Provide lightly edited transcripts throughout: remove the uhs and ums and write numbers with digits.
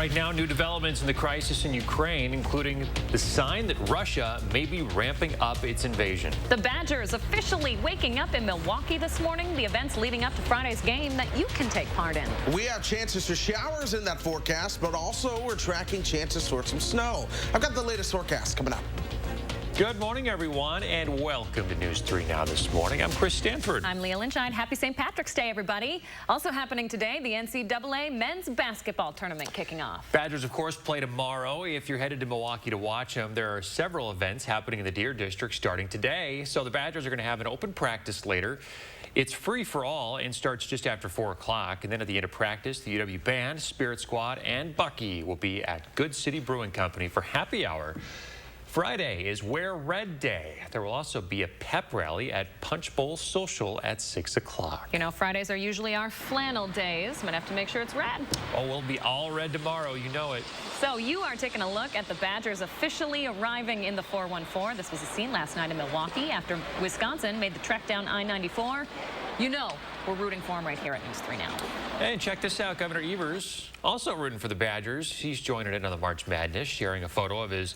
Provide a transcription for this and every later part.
Right now, new developments in the crisis in Ukraine, including the sign that Russia may be ramping up its invasion. The Badgers officially waking up in Milwaukee this morning. The events leading up to Friday's game that you can take part in. We have chances for showers in that forecast, but also we're tracking chances for some snow. I've got the latest forecast coming up. Good morning, everyone, and welcome to News 3 Now this morning. I'm Chris Stanford. I'm Leah Lynchine. Happy St. Patrick's Day, everybody. Also happening today, the NCAA men's basketball tournament kicking off. Badgers, of course, play tomorrow. If you're headed to Milwaukee to watch them, there are several events happening in the Deer District starting today. So the Badgers are going to have an open practice later. It's free for all and starts just after 4 o'clock. And then at the end of practice, the UW Band, Spirit Squad, and Bucky will be at Good City Brewing Company for happy hour. Friday is Wear Red Day. There will also be a pep rally at Punch Bowl Social at 6 o'clock. You know, Fridays are usually our flannel days. Might have to make sure it's red. Oh, we'll be all red tomorrow. You know it. So you are taking a look at the Badgers officially arriving in the 414. This was a scene last night in Milwaukee after Wisconsin made the trek down I-94. You know we're rooting for him right here at News 3 Now. And check this out. Governor Evers also rooting for the Badgers. He's joining in on the March Madness, sharing a photo of his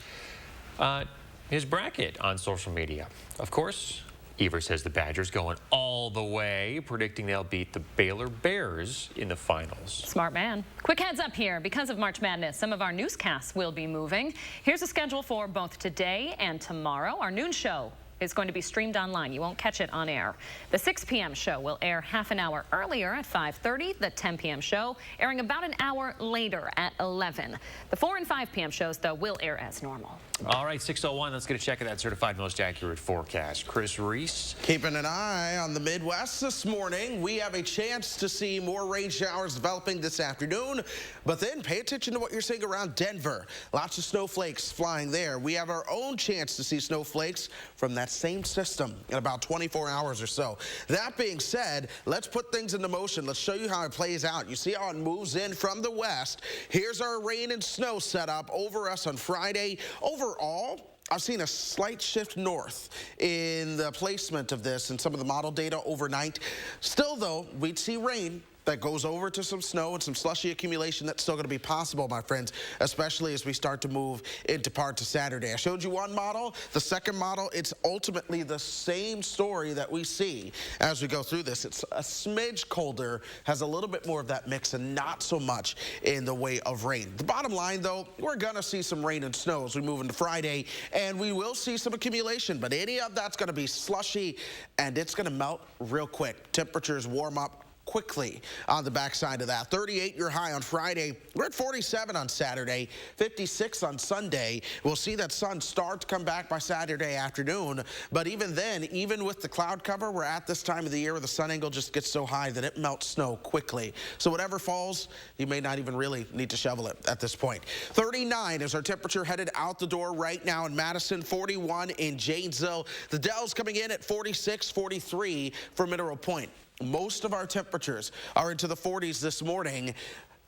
bracket on social media. Of course, Evers says the Badgers going all the way, predicting they'll beat the Baylor Bears in the finals. Smart man. Quick heads up here. Because of March Madness, some of our newscasts will be moving. Here's a schedule for both today and tomorrow. Our noon show is going to be streamed online. You won't catch it on air. The 6 p.m. show will air half an hour earlier at 5:30. The 10 p.m. show airing about an hour later at 11. The 4 and 5 p.m. shows, though, will air as normal. All right, 6:01. Let's get a check of that certified most accurate forecast. Chris Reese. Keeping an eye on the Midwest this morning. We have a chance to see more rain showers developing this afternoon, but then pay attention to what you're seeing around Denver. Lots of snowflakes flying there. We have our own chance to see snowflakes from that same system in about 24 hours or so. That being said, let's put things into motion. Let's show you how it plays out. You see how it moves in from the west. Here's our rain and snow setup over us on Friday. Overall, I've seen a slight shift north in the placement of this and some of the model data overnight. Still, though, we'd see rain that goes over to some snow and some slushy accumulation. That's still going to be possible, my friends, especially as we start to move into parts of Saturday. I showed you one model. The second model, it's ultimately the same story that we see as we go through this. It's a smidge colder, has a little bit more of that mix and not so much in the way of rain. The bottom line, though, we're going to see some rain and snow as we move into Friday, and we will see some accumulation, but any of that's going to be slushy, and it's going to melt real quick. Temperatures warm up quickly on the backside of that. 38 your high on Friday. We're at 47 on Saturday, 56 on Sunday. We'll see that sun start to come back by Saturday afternoon, but even then, even with the cloud cover, we're at this time of the year where the sun angle just gets so high that it melts snow quickly. So whatever falls, you may not even really need to shovel it at this point. 39 is our temperature headed out the door right now in Madison, 41 in Janesville. The Dells coming in at 46, 43 for Mineral Point. Most of our temperatures are into the 40s this morning.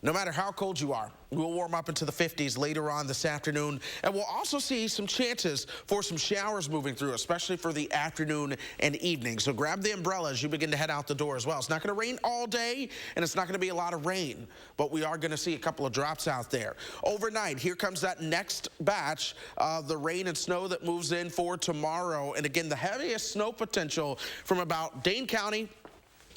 No matter how cold you are, we'll warm up into the 50s later on this afternoon. And we'll also see some chances for some showers moving through, especially for the afternoon and evening. So grab the umbrella as you begin to head out the door as well. It's not going to rain all day, and it's not going to be a lot of rain, but we are going to see a couple of drops out there. Overnight, here comes that next batch of the rain and snow that moves in for tomorrow. And again, the heaviest snow potential from about Dane County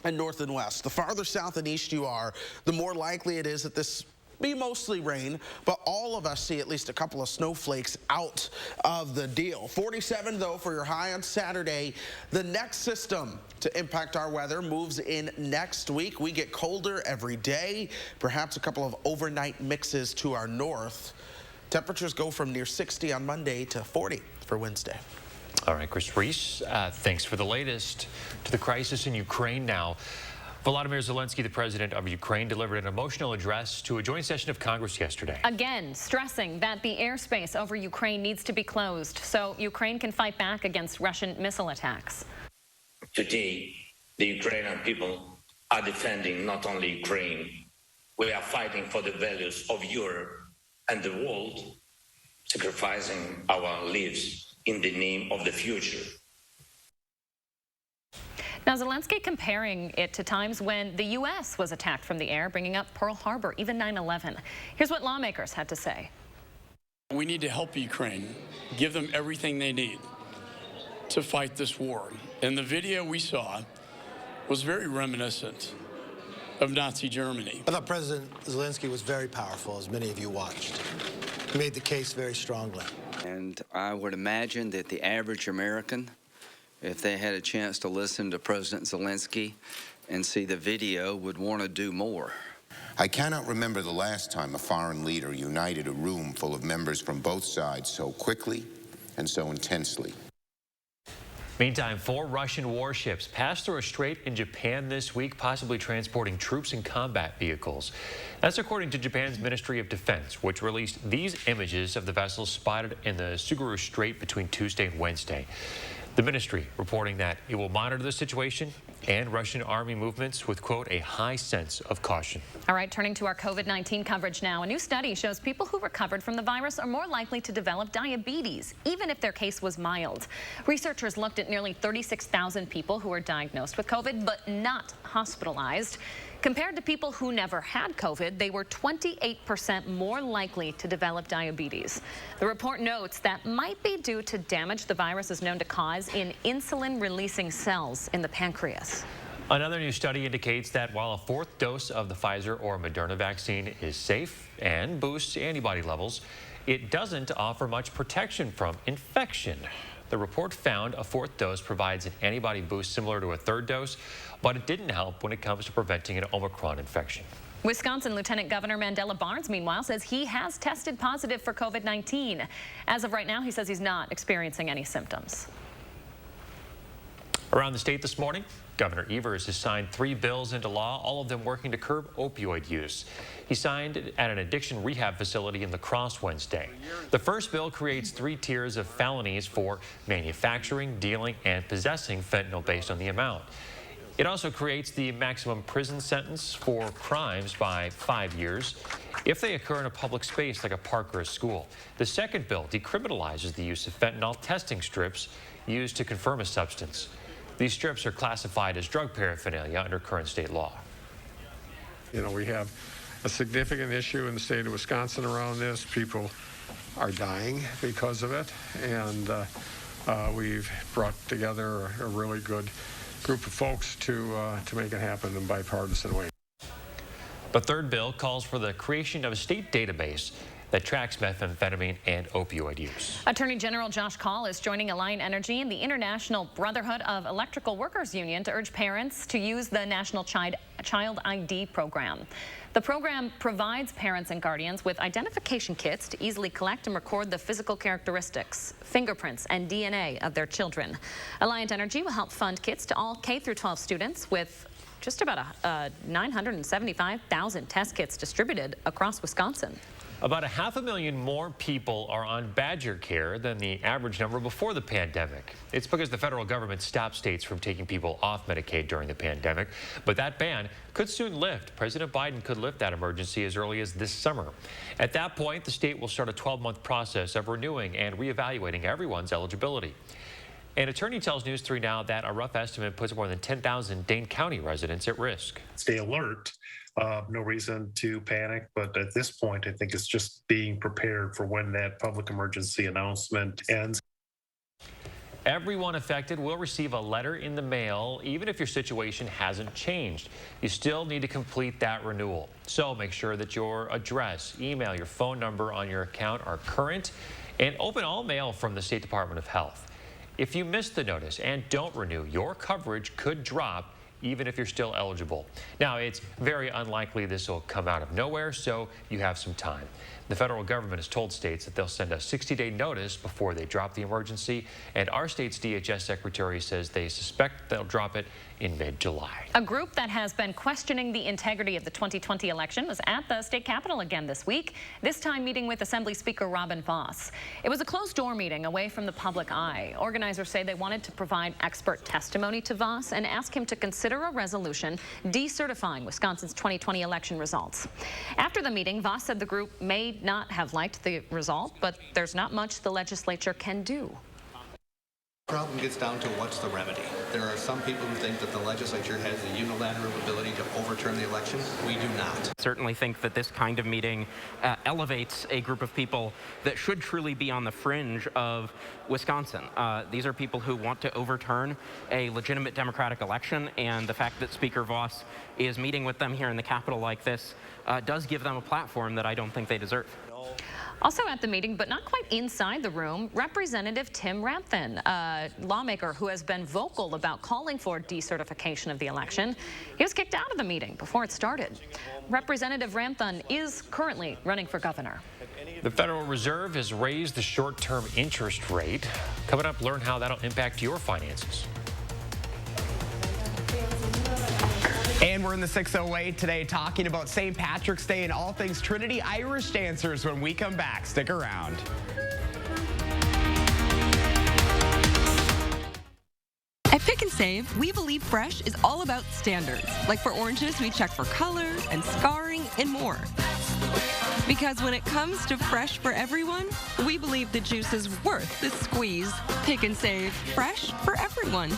and north and west. The farther south and east you are, the more likely it is that this be mostly rain, but all of us see at least a couple of snowflakes out of the deal. 47, though, for your high on Saturday. The next system to impact our weather moves in next week. We get colder every day, perhaps a couple of overnight mixes to our north. Temperatures go from near 60 on Monday to 40 for Wednesday. All right, Chris Reese, thanks for the latest. To the crisis in Ukraine now. Volodymyr Zelensky, the president of Ukraine, delivered an emotional address to a joint session of Congress yesterday. Again, stressing that the airspace over Ukraine needs to be closed so Ukraine can fight back against Russian missile attacks. Today, the Ukrainian people are defending not only Ukraine. We are fighting for the values of Europe and the world, sacrificing our lives in the name of the future. Now, Zelensky comparing it to times when the U.S. was attacked from the air, bringing up Pearl Harbor, even 9/11. Here's what lawmakers had to say. We need to help Ukraine, give them everything they need to fight this war. And the video we saw was very reminiscent of Nazi Germany. I thought President Zelensky was very powerful, as many of you watched. He made the case very strongly. And I would imagine that the average American, if they had a chance to listen to President Zelensky and see the video, would want to do more. I cannot remember the last time a foreign leader united a room full of members from both sides so quickly and so intensely. Meantime, 4 Russian warships passed through a strait in Japan this week, possibly transporting troops and combat vehicles. That's according to Japan's Ministry of Defense, which released these images of the vessels spotted in the Tsugaru Strait between Tuesday and Wednesday. The ministry reporting that it will monitor the situation and Russian army movements with, quote, a high sense of caution. All right, turning to our COVID-19 coverage now. A new study shows people who recovered from the virus are more likely to develop diabetes, even if their case was mild. Researchers looked at nearly 36,000 people who were diagnosed with COVID but not hospitalized. Compared to people who never had COVID, they were 28% more likely to develop diabetes. The report notes that might be due to damage the virus is known to cause in insulin-releasing cells in the pancreas. Another new study indicates that while a 4th dose of the Pfizer or Moderna vaccine is safe and boosts antibody levels, it doesn't offer much protection from infection. The report found a 4th dose provides an antibody boost similar to a 3rd dose, but it didn't help when it comes to preventing an Omicron infection. Wisconsin Lieutenant Governor Mandela Barnes, meanwhile, says he has tested positive for COVID-19. As of right now, he says he's not experiencing any symptoms. Around the state this morning, Governor Evers has signed 3 bills into law, all of them working to curb opioid use. He signed at an addiction rehab facility in La Crosse Wednesday. The first bill creates 3 tiers of felonies for manufacturing, dealing, and possessing fentanyl based on the amount. It also creates the maximum prison sentence for crimes by 5 years if they occur in a public space like a park or a school. The second bill decriminalizes the use of fentanyl testing strips used to confirm a substance. These strips are classified as drug paraphernalia under current state law. You know, we have a significant issue in the state of Wisconsin around this. People are dying because of it, and we've brought together a really good group of folks to make it happen in a bipartisan way. The third bill calls for the creation of a state database that tracks methamphetamine and opioid use. Attorney General Josh Kaul is joining Alliant Energy and the International Brotherhood of Electrical Workers Union to urge parents to use the National Child ID program. The program provides parents and guardians with identification kits to easily collect and record the physical characteristics, fingerprints, and DNA of their children. Alliant Energy will help fund kits to all K-12 students with just about 975,000 test kits distributed across Wisconsin. About 500,000 more people are on Badger Care than the average number before the pandemic. It's because the federal government stopped states from taking people off Medicaid during the pandemic, but that ban could soon lift. President Biden could lift that emergency as early as this summer. At that point, the state will start a 12-month process of renewing and reevaluating everyone's eligibility. An attorney tells News 3 Now that a rough estimate puts more than 10,000 Dane County residents at risk. Stay alert. No reason to panic, but at this point, I think it's just being prepared for when that public emergency announcement ends. Everyone affected will receive a letter in the mail, even if your situation hasn't changed. You still need to complete that renewal. So make sure that your address, email, your phone number on your account are current, and open all mail from the State Department of Health. If you miss the notice and don't renew, your coverage could drop even if you're still eligible. Now, it's very unlikely this will come out of nowhere, so you have some time. The federal government has told states that they'll send a 60-day notice before they drop the emergency, and our state's DHS secretary says they suspect they'll drop it in mid-July. A group that has been questioning the integrity of the 2020 election was at the state capitol again this week, this time meeting with Assembly Speaker Robin Vos. It was a closed-door meeting away from the public eye. Organizers say they wanted to provide expert testimony to Vos and ask him to consider a resolution decertifying Wisconsin's 2020 election results. After the meeting, Vos said the group may not have liked the result, but there's not much the legislature can do. The problem gets down to what's the remedy. There are some people who think that the legislature has the unilateral ability to overturn the election. We do not. I certainly think that this kind of meeting elevates a group of people that should truly be on the fringe of Wisconsin. These are people who want to overturn a legitimate democratic election, and the fact that Speaker Voss is meeting with them here in the Capitol like this does give them a platform that I don't think they deserve. Also at the meeting, but not quite inside the room, Representative Tim Ramthun, a lawmaker who has been vocal about calling for decertification of the election. He was kicked out of the meeting before it started. Representative Ramthun is currently running for governor. The Federal Reserve has raised the short-term interest rate. Coming up, learn how that'll impact your finances. And we're in the 608 today talking about St. Patrick's Day and all things Trinity Irish dancers when we come back. Stick around. At Pick and Save, we believe fresh is all about standards. Like for oranges, we check for color and scarring and more. Because when it comes to fresh for everyone, we believe the juice is worth the squeeze. Pick and Save, fresh for everyone.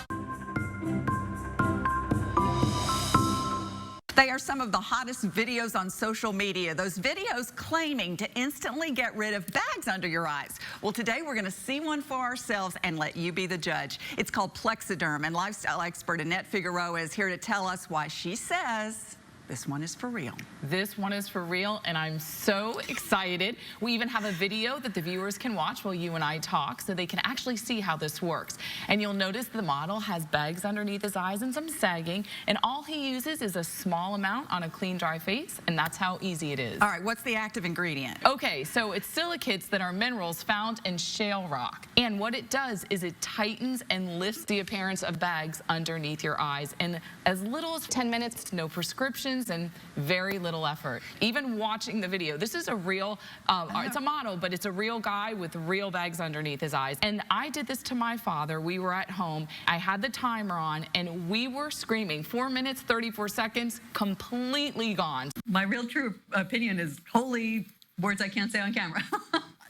They are some of the hottest videos on social media. Those videos claiming to instantly get rid of bags under your eyes. Well, today we're going to see one for ourselves and let you be the judge. It's called Plexiderm, and lifestyle expert Annette Figueroa is here to tell us why she says this one is for real. This one is for real, and I'm so excited. We even have a video that the viewers can watch while you and I talk so they can actually see how this works. And you'll notice the model has bags underneath his eyes and some sagging, and all he uses is a small amount on a clean, dry face, and that's how easy it is. All right, what's the active ingredient? Okay, so it's silicates that are minerals found in shale rock. And what it does is it tightens and lifts the appearance of bags underneath your eyes. And as little as 10 minutes, no prescriptions, and very little effort. Even watching the video, this is a real, it's a model, but it's a real guy with real bags underneath his eyes. And I did this to my father. We were at home. I had the timer on, and we were screaming. 4 minutes, 34 seconds, completely gone. My real true opinion is holy words I can't say on camera.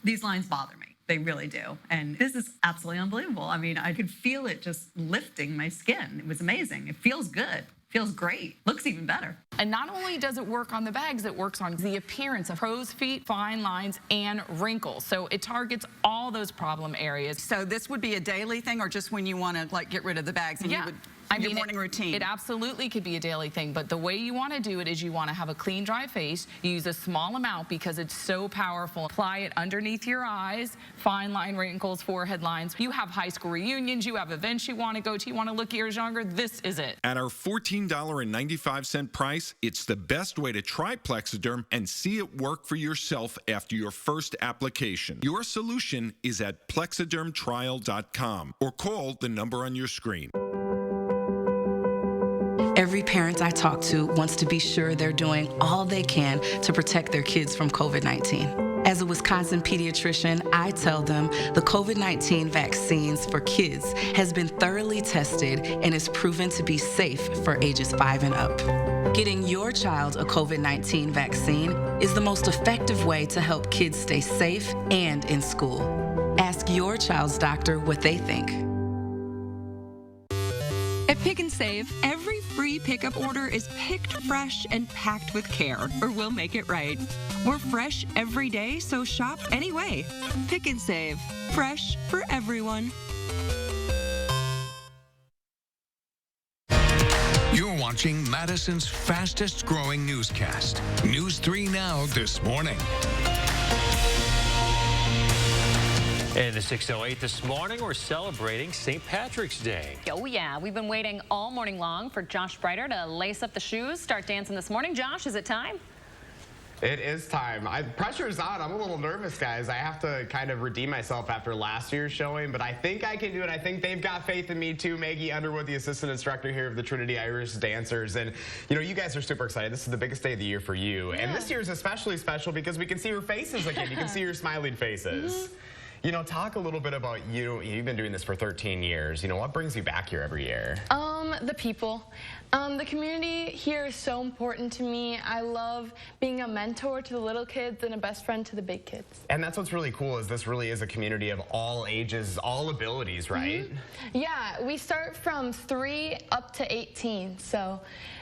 These lines bother me. They really do. And this is absolutely unbelievable. I mean, I could feel it just lifting my skin. It was amazing. It feels good. Feels great. Looks even better. And not only does it work on the bags, it works on the appearance of crow's feet, fine lines, and wrinkles. So it targets all those problem areas. So this would be a daily thing, or just when you want to like get rid of the bags and you would your morning routine? It absolutely could be a daily thing, but the way you want to do it is you want to have a clean, dry face. Use a small amount because it's so powerful. Apply it underneath your eyes, fine line wrinkles, forehead lines. You have high school reunions, you have events you want to go to, you want to look years younger, this is it. At our $14.95 price, it's the best way to try Plexiderm and see it work for yourself after your first application. Your solution is at plexidermtrial.com or call the number on your screen. Every parent I talk to wants to be sure they're doing all they can to protect their kids from COVID-19. As a Wisconsin pediatrician, I tell them the COVID-19 vaccines for kids has been thoroughly tested and is proven to be safe for ages 5 and up. Getting your child a COVID-19 vaccine is the most effective way to help kids stay safe and in school. Ask your child's doctor what they think. At Pick and Save, every free pickup order is picked fresh and packed with care, or we'll make it right. We're fresh every day, so shop anyway. Pick and Save, fresh for everyone. You're watching Madison's fastest growing newscast, News 3 Now this morning. In the 608 this morning, we're celebrating St. Patrick's Day. Oh yeah, we've been waiting all morning long for Josh Breiter to lace up the shoes, start dancing this morning. Josh, is it time? It is time. Pressure's on. I'm a little nervous, guys. I have to kind of redeem myself after last year's showing, but I think I can do it. I think they've got faith in me too. Maggie Underwood, the assistant instructor here of the Trinity Irish Dancers. And, you know, you guys are super excited. This is the biggest day of the year for you. Yeah. And this year is especially special because we can see your faces again. You can see your smiling faces. You know, talk a little bit about you. You've been doing this for 13 years. You know, what brings you back here every year? The people. The community here is so important to me. I love being a mentor to the little kids and a best friend to the big kids. And that's what's really cool is this really is a community of all ages, all abilities, right? Yeah, we start from 3 up to 18,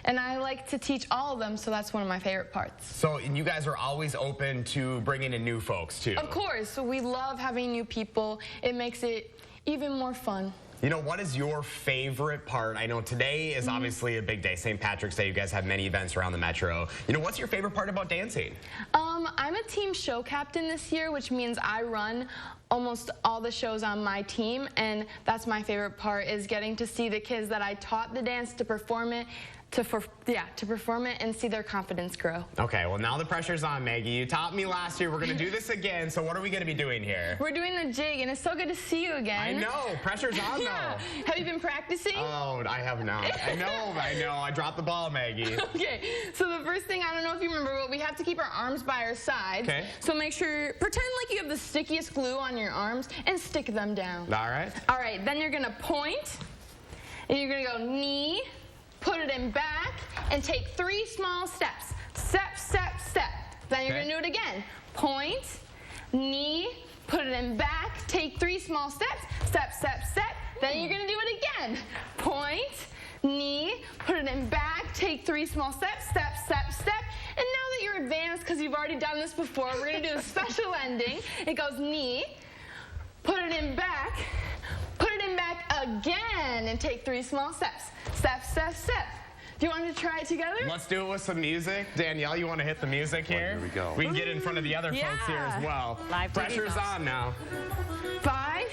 and I like to teach all of them, so that's one of my favorite parts. So you guys are always open to bringing in new folks, too? Of course, we love having new people. It makes it even more fun. You know, what is your favorite part? I know today is obviously a big day, St. Patrick's Day. You guys have many events around the metro. You know, what's your favorite part about dancing? I'm a team show captain this year, which means I run almost all the shows on my team, and that's my favorite part, is getting to see the kids that I taught the dance to perform it, to perform it and see their confidence grow. Okay, well now the pressure's on, Maggie. You taught me last year. We're going to do this again, so what are we going to be doing here? We're doing the jig, and it's so good to see you again. I know. Pressure's on, yeah. though. Have you been practicing? Oh, I have not. I know. I dropped the ball, Maggie. Okay, so the first thing, I don't know if you remember, but we have to keep our arms by our sides. Okay. So make sure, pretend like you have the stickiest glue on your arms and stick them down. All right. All right, then you're going to point, and you're going to go knee, put it in back, and take 3 small steps. Step, step, step. Then you're going to do it again. Point, knee, put it in back, take 3 small steps. Step, step, step. Then you're going to do it again. Point, knee, put it in back, take 3 small steps. Step, step, step. And now that you're advanced, because you've already done this before, we're going to do a special ending. It goes knee, put it in back again, and take 3 small steps. Step, step, step. Do you want to try it together? Let's do it with some music. Danielle, you want to hit the music here? Here we go. We can get in front of the other folks here as well. Live Pressure's on now. 5,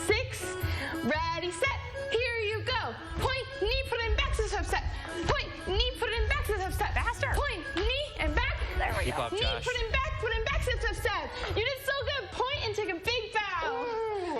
6, ready, set. Here you go. Point, knee, put it in back, step, step. Point, knee, put it in back, step, step. Faster. Point, knee, and back. There we Keep go. up, Knee, Josh. put it in back, step, step, step. You did so good. Point and take a big bow. Ooh,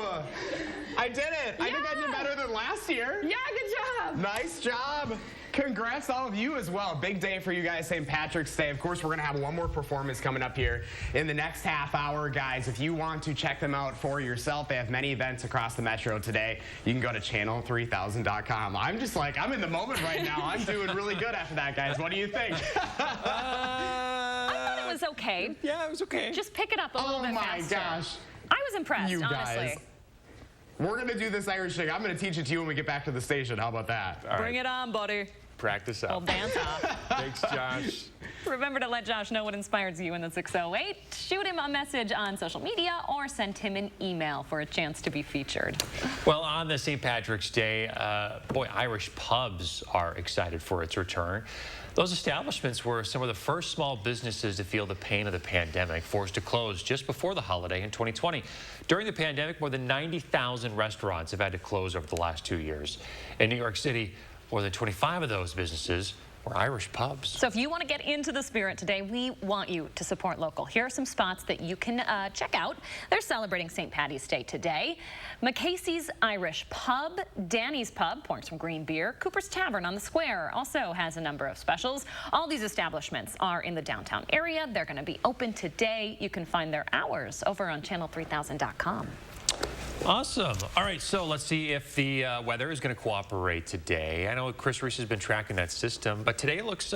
I did it. I think I did better than last year. Yeah, good job. Nice job. Congrats to all of you as well. Big day for you guys, St. Patrick's Day. Of course, we're going to have one more performance coming up here in the next half hour, guys. If you want to check them out for yourself, they have many events across the metro today. You can go to channel3000.com. I'm just like, I'm in the moment right now. I'm doing really good after that, guys. What do you think? I thought it was okay. Yeah, it was okay. Just pick it up a little bit faster. Oh my gosh. I was impressed, You honestly. guys. We're going to do this Irish thing. I'm going to teach it to you when we get back to the station. How about that? All Bring right. it on, buddy. Practice up. We'll dance off. Thanks, Josh. Remember to let Josh know what inspires you in the 608. Shoot him a message on social media or send him an email for a chance to be featured. Well, on the St. Patrick's Day, boy, Irish pubs are excited for its return. Those establishments were some of the first small businesses to feel the pain of the pandemic, forced to close just before the holiday in 2020. During the pandemic, more than 90,000 restaurants have had to close over the last 2 years. In New York City, more than 25 of those businesses were Irish pubs. So if you want to get into the spirit today, we want you to support local. Here are some spots that you can check out. They're celebrating St. Patty's Day today. McCasey's Irish Pub, Danny's Pub, pouring some green beer. Cooper's Tavern on the Square also has a number of specials. All these establishments are in the downtown area. They're going to be open today. You can find their hours over on channel3000.com. Awesome. All right, so let's see if the weather is going to cooperate today. I know Chris Reese has been tracking that system, but today it looks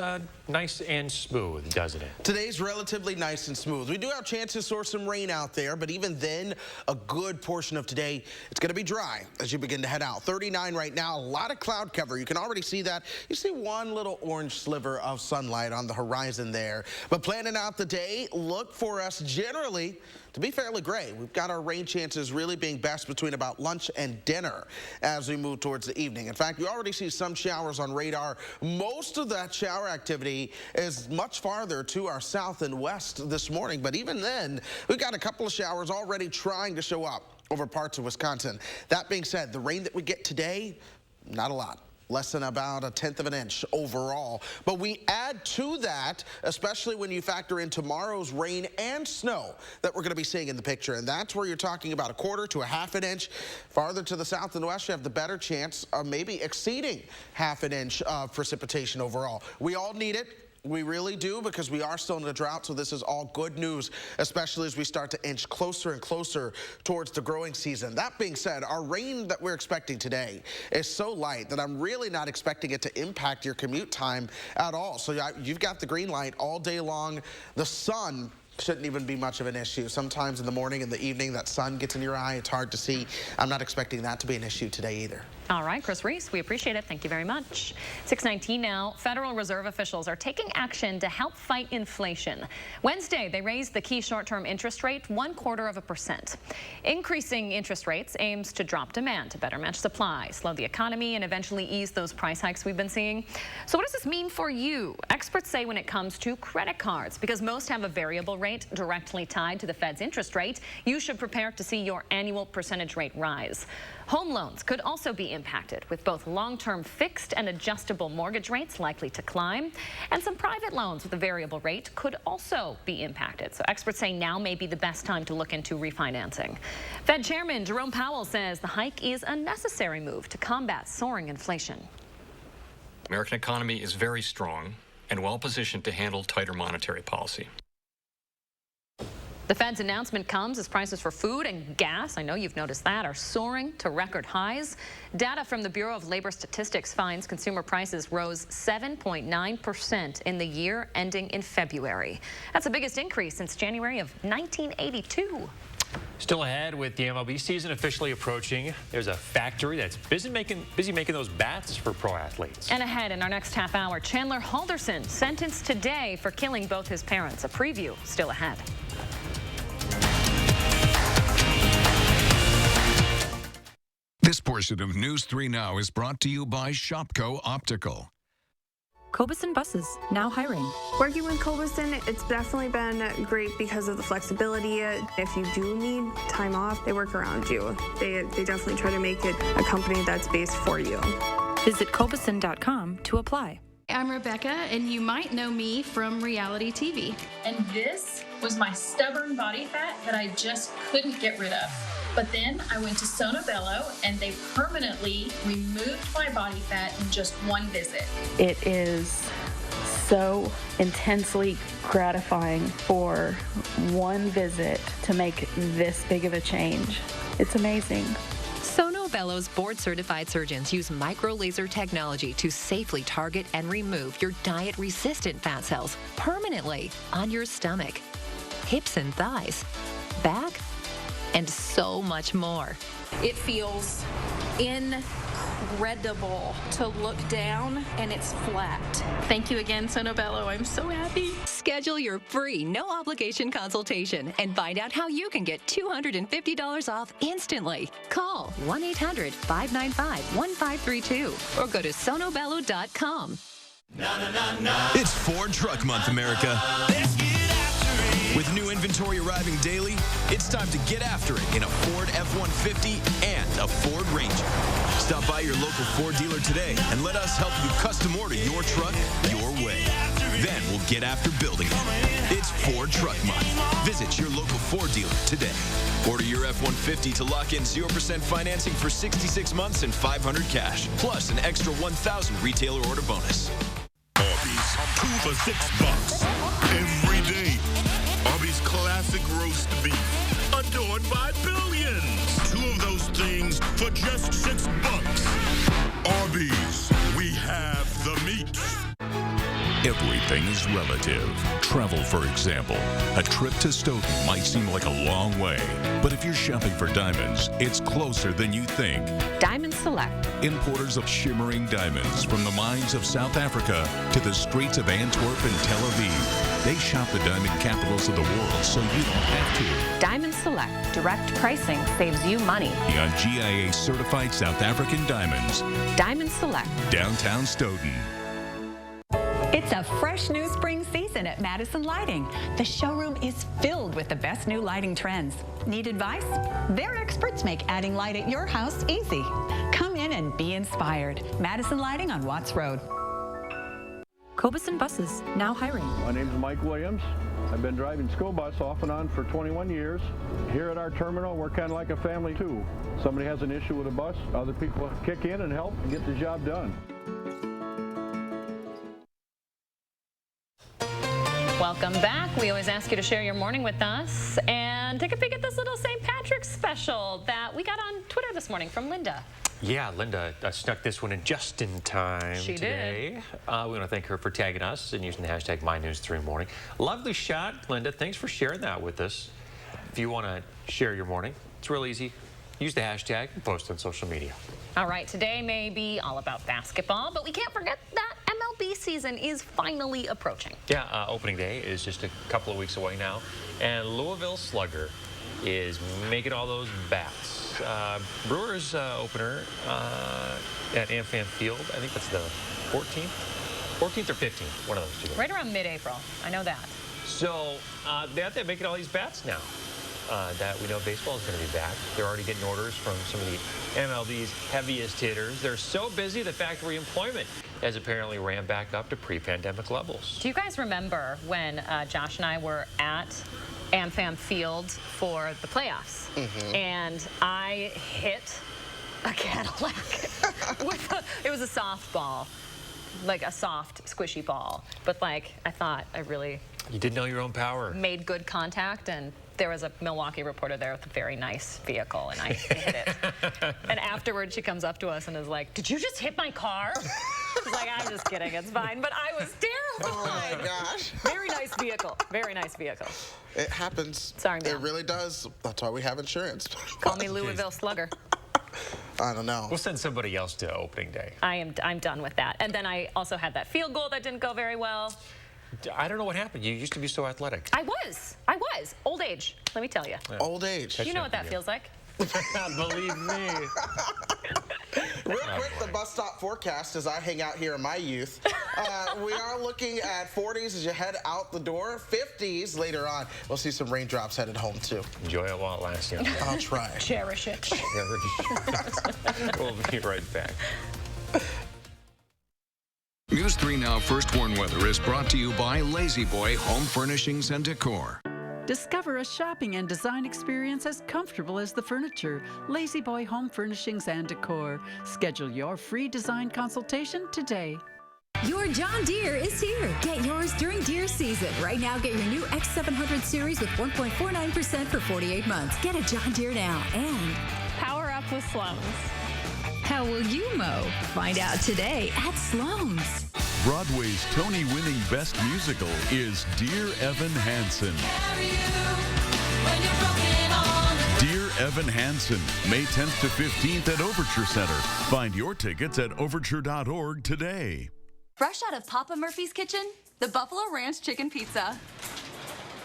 nice and smooth, doesn't it? Today's relatively nice and smooth. We do have chances for some rain out there, but even then, a good portion of today, it's going to be dry as you begin to head out. 39 right now, a lot of cloud cover. You can already see that. You see one little orange sliver of sunlight on the horizon there. But planning out the day, look for us generally to be fairly gray. We've got our rain chances really being best between about lunch and dinner as we move towards the evening. In fact, you already see some showers on radar. Most of that shower activity is much farther to our south and west this morning, but even then, we've got a couple of showers already trying to show up over parts of Wisconsin. That being said, the rain that we get today, not a lot. Less than about 1/10 of an inch overall. But we add to that, especially when you factor in tomorrow's rain and snow that we're going to be seeing in the picture. And that's where you're talking about 1/4 to 1/2 an inch. Farther to the south and west, you have the better chance of maybe exceeding 1/2 an inch of precipitation overall. We all need it. We really do, because we are still in a drought, so this is all good news, especially as we start to inch closer and closer towards the growing season. That being said, our rain that we're expecting today is so light that I'm really not expecting it to impact your commute time at all. So you've got the green light all day long. The sun shouldn't even be much of an issue. Sometimes in the morning and the evening, that sun gets in your eye. It's hard to see. I'm not expecting that to be an issue today either. All right, Chris Reese, we appreciate it. Thank you very much. 6:19 now. Federal Reserve officials are taking action to help fight inflation. Wednesday, they raised the key short-term interest rate 0.25%. Increasing interest rates aims to drop demand to better match supply, slow the economy, and eventually ease those price hikes we've been seeing. So what does this mean for you? Experts say when it comes to credit cards, because most have a variable rate directly tied to the Fed's interest rate, you should prepare to see your annual percentage rate rise. Home loans could also be impacted, with both long-term fixed and adjustable mortgage rates likely to climb, and some private loans with a variable rate could also be impacted. So experts say now may be the best time to look into refinancing. Fed Chairman Jerome Powell says the hike is a necessary move to combat soaring inflation. The American economy is very strong and well-positioned to handle tighter monetary policy. The Fed's announcement comes as prices for food and gas, I know you've noticed that, are soaring to record highs. Data from the Bureau of Labor Statistics finds consumer prices rose 7.9% in the year ending in February. That's the biggest increase since January of 1982. Still ahead with the MLB season officially approaching, there's a factory that's busy making those bats for pro athletes. And ahead in our next half hour, Chandler Halderson sentenced today for killing both his parents. A preview still ahead. This portion of News 3 Now is brought to you by Shopko Optical. Cobeson buses, now hiring. Working with Cobeson, it's definitely been great because of the flexibility. If you do need time off, they work around you. They definitely try to make it a company that's based for you. Visit Cobeson.com to apply. I'm Rebecca, and you might know me from reality TV. And this was my stubborn body fat that I just couldn't get rid of. But then I went to Sono Bello, and they permanently removed my body fat in just one visit. It is so intensely gratifying for one visit to make this big of a change. It's amazing. Sono Bello's board-certified surgeons use micro-laser technology to safely target and remove your diet-resistant fat cells permanently on your stomach, hips and thighs, back, and so much more. It feels incredible to look down and it's flat. Thank you again, Sono Bello. I'm so happy. Schedule your free, no-obligation consultation and find out how you can get $250 off instantly. Call 1-800-595-1532 or go to sonobello.com. It's Ford Truck Month, America. With new inventory arriving daily, it's time to get after it in a Ford F-150 and a Ford Ranger. Stop by your local Ford dealer today and let us help you custom order your truck your way. Then we'll get after building it. It's Ford Truck Month. Visit your local Ford dealer today. Order your F-150 to lock in 0% financing for 66 months and $500 cash, plus an extra $1,000 retailer order bonus. Arby's, 2 for $6 every day. Arby's classic roast beef, adored by billions. 2 of those things for just $6. Arby's, we have the meat. Everything is relative. Travel, for example. A trip to Stoughton might seem like a long way, but if you're shopping for diamonds, it's closer than you think. Diamond Select. Importers of shimmering diamonds from the mines of South Africa to the streets of Antwerp and Tel Aviv. They shop the diamond capitals of the world so you don't have to. Diamond Select. Direct pricing saves you money. On GIA certified South African diamonds. Diamond Select. Downtown Stoughton. It's a fresh new spring season at Madison Lighting. The showroom is filled with the best new lighting trends. Need advice? Their experts make adding light at your house easy. Come in and be inspired. Madison Lighting on Watts Road. Cobeson buses, now hiring. My name is Mike Williams. I've been driving school bus off and on for 21 years. Here at our terminal, we're kind of like a family too. Somebody has an issue with a bus, other people kick in and help and get the job done. Welcome back. We always ask you to share your morning with us and take a peek at this little St. Patrick's special that we got on Twitter this morning from Linda. Yeah, Linda snuck this one in just in time today. We want to thank her for tagging us and using the hashtag MyNews3Morning. Lovely shot, Linda. Thanks for sharing that with us. If you want to share your morning, it's real easy. Use the hashtag and post on social media. All right, today may be all about basketball, but we can't forget that MLB season is finally approaching. Yeah, opening day is just a couple of weeks away now, and Louisville Slugger is making all those bats. Brewers opener at AmFam Field, I think that's the 14th or 15th, one of those two. Right around mid-April, I know that. So they have to make all these bats now. That we know baseball is going to be back. They're already getting orders from some of the MLB's heaviest hitters. They're so busy, the factory employment has apparently ran back up to pre-pandemic levels. Do you guys remember when Josh and I were at AmFam Field for the playoffs? And I hit a Cadillac with it was a softball, like a soft, squishy ball. But like, I thought I really... You did know your own power. Made good contact, and there was a Milwaukee reporter there with a very nice vehicle, and I hit it. And afterwards, she comes up to us and is like, "Did you just hit my car?" I was like, "I'm just kidding, it's fine." But I was terrified. Oh my gosh. Very nice vehicle. Very nice vehicle. It happens. Sorry, ma'am. It really does. That's why we have insurance. Call me Louisville Slugger. I don't know. We'll send somebody else to opening day. I'm done with that. And then I also had that field goal that didn't go very well. I don't know what happened. You used to be so athletic. I was. Old age, let me tell you. Yeah. Old age. You know what that feels like. Believe me. Real quick, the bus stop forecast as I hang out here in my youth. We are looking at 40s as you head out the door, 50s later on. We'll see some raindrops headed home too. Enjoy it while it lasts, young man. I'll try. Cherish it. We'll be right back. News 3 Now First Warn Weather is brought to you by Lazy Boy Home Furnishings and Decor. Discover a shopping and design experience as comfortable as the furniture. Lazy Boy Home Furnishings and Decor. Schedule your free design consultation today. Your John Deere is here. Get yours during deer season. Right now, get your new X700 series with 1.49% for 48 months. Get a John Deere now and power up with Sloan's. How will you mow? Find out today at Sloan's. Broadway's Tony-winning Best Musical is Dear Evan Hansen. Dear Evan Hansen, May 10th to 15th at Overture Center. Find your tickets at overture.org today. Fresh out of Papa Murphy's kitchen, the Buffalo Ranch Chicken Pizza.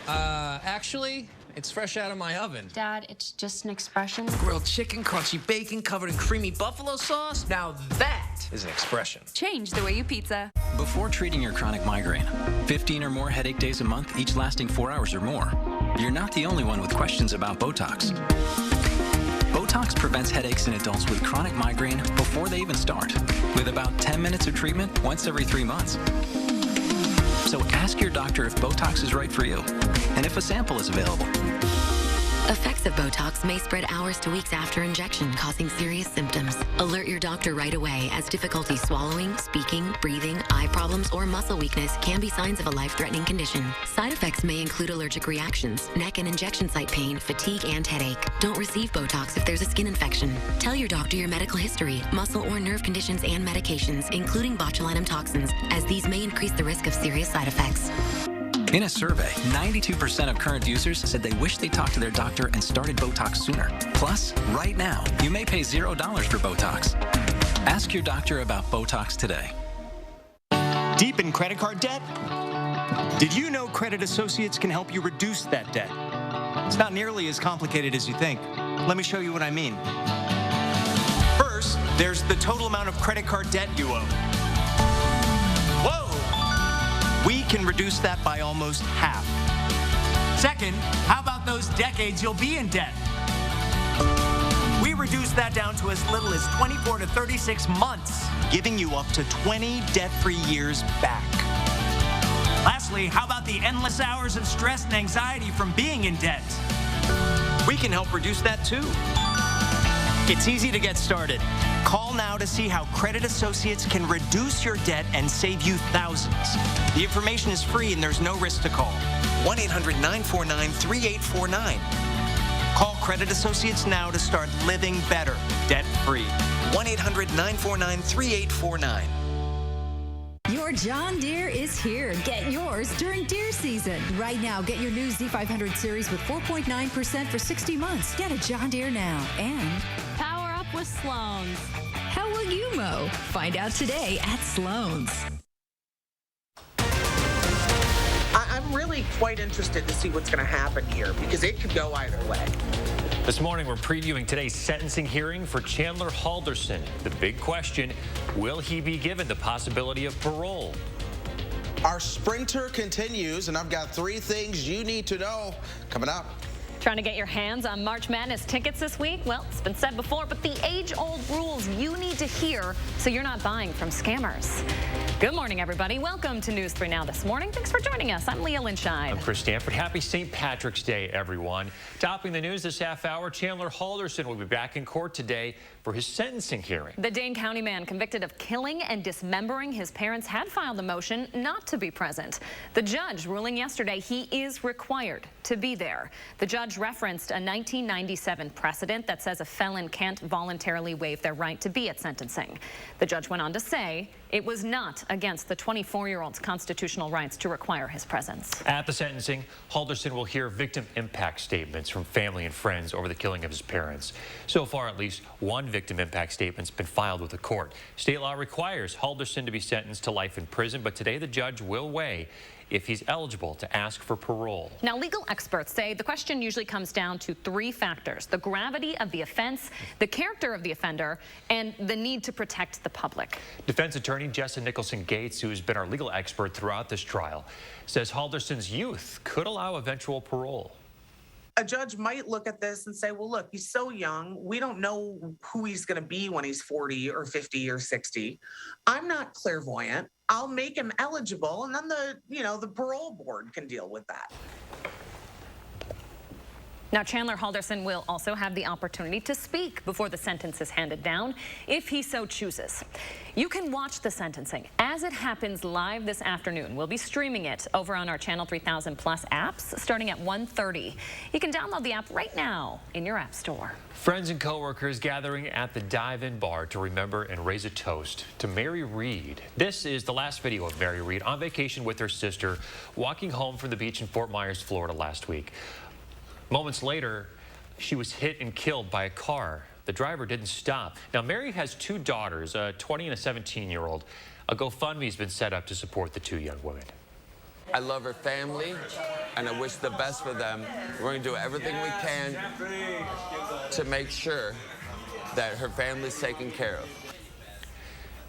Actually, it's fresh out of my oven. Dad, it's just an expression. Grilled chicken, crunchy bacon, covered in creamy buffalo sauce. Now that is an expression. Change the way you pizza. Before treating your chronic migraine, 15 or more headache days a month, each lasting 4 hours or more, you're not the only one with questions about Botox. Botox prevents headaches in adults with chronic migraine before they even start, with about 10 minutes of treatment once every 3 months. So ask your doctor if Botox is right for you, and if a sample is available. Effects of Botox may spread hours to weeks after injection, causing serious symptoms. Alert your doctor right away, as difficulty swallowing, speaking, breathing, eye problems, or muscle weakness can be signs of a life-threatening condition. Side effects may include allergic reactions, neck and injection site pain, fatigue, and headache. Don't receive Botox if there's a skin infection. Tell your doctor your medical history, muscle or nerve conditions, and medications, including botulinum toxins, as these may increase the risk of serious side effects. In a survey, 92% of current users said they wish they talked to their doctor and started Botox sooner. Plus, right now, you may pay $0 for Botox. Ask your doctor about Botox today. Deep in credit card debt? Did you know Credit Associates can help you reduce that debt? It's not nearly as complicated as you think. Let me show you what I mean. First, there's the total amount of credit card debt you owe. We can reduce that by almost half. Second, how about those decades you'll be in debt? We reduce that down to as little as 24 to 36 months, giving you up to 20 debt-free years back. Lastly, how about the endless hours of stress and anxiety from being in debt? We can help reduce that too. It's easy to get started. Call now to see how credit associates can reduce your debt and save you thousands. The information is free and there's no risk to call. 1-800-949-3849. Call Credit Associates now to start living better, debt-free. 1-800-949-3849. Your John Deere is here. Get yours during deer season. Right now, get your new Z500 series with 4.9% for 60 months. Get a John Deere now. And power up with Sloan's. How will you mow? Find out today at Sloan's. I'm really quite interested to see what's going to happen here because it could go either way. This morning, we're previewing today's sentencing hearing for Chandler Halderson. The big question, will he be given the possibility of parole? Our sprinter continues, and I've got 3 things you need to know coming up. Trying to get your hands on March Madness tickets this week? Well, it's been said before, but the age-old rules you need to hear so you're not buying from scammers. Good morning, everybody. Welcome to News 3 Now this morning. Thanks for joining us. I'm Leah Linscheid. I'm Chris Stanford. Happy St. Patrick's Day, everyone. Topping the news this half hour, Chandler Halderson will be back in court today for his sentencing hearing. The Dane County man convicted of killing and dismembering his parents had filed a motion not to be present. The judge ruling yesterday he is required to be there. The judge referenced a 1997 precedent that says a felon can't voluntarily waive their right to be at sentencing. The judge went on to say it was not against the 24-year-old's constitutional rights to require his presence. At the sentencing, Halderson will hear victim impact statements from family and friends over the killing of his parents. So far, at least one victim impact statement's been filed with the court. State law requires Halderson to be sentenced to life in prison, but today the judge will weigh if he's eligible to ask for parole. Now, legal experts say the question usually comes down to 3 factors: the gravity of the offense, the character of the offender, and the need to protect the public. Defense attorney Jessa Nicholson Gates, who's been our legal expert throughout this trial, says Halderson's youth could allow eventual parole. A judge might look at this and say, well, look, he's so young. We don't know who he's going to be when he's 40 or 50 or 60. I'm not clairvoyant. I'll make him eligible, and then the parole board can deal with that. Now, Chandler Halderson will also have the opportunity to speak before the sentence is handed down, if he so chooses. You can watch the sentencing as it happens live this afternoon. We'll be streaming it over on our Channel 3000 Plus apps starting at 1:30. You can download the app right now in your app store. Friends and coworkers gathering at the Dive-In Bar to remember and raise a toast to Mary Reed. This is the last video of Mary Reed on vacation with her sister, walking home from the beach in Fort Myers, Florida last week. Moments later, she was hit and killed by a car. The driver didn't stop. Now, Mary has 2 daughters, a 20 and a 17-year-old. A GoFundMe has been set up to support the 2 young women. I love her family, and I wish the best for them. We're going to do everything we can to make sure that her family's taken care of.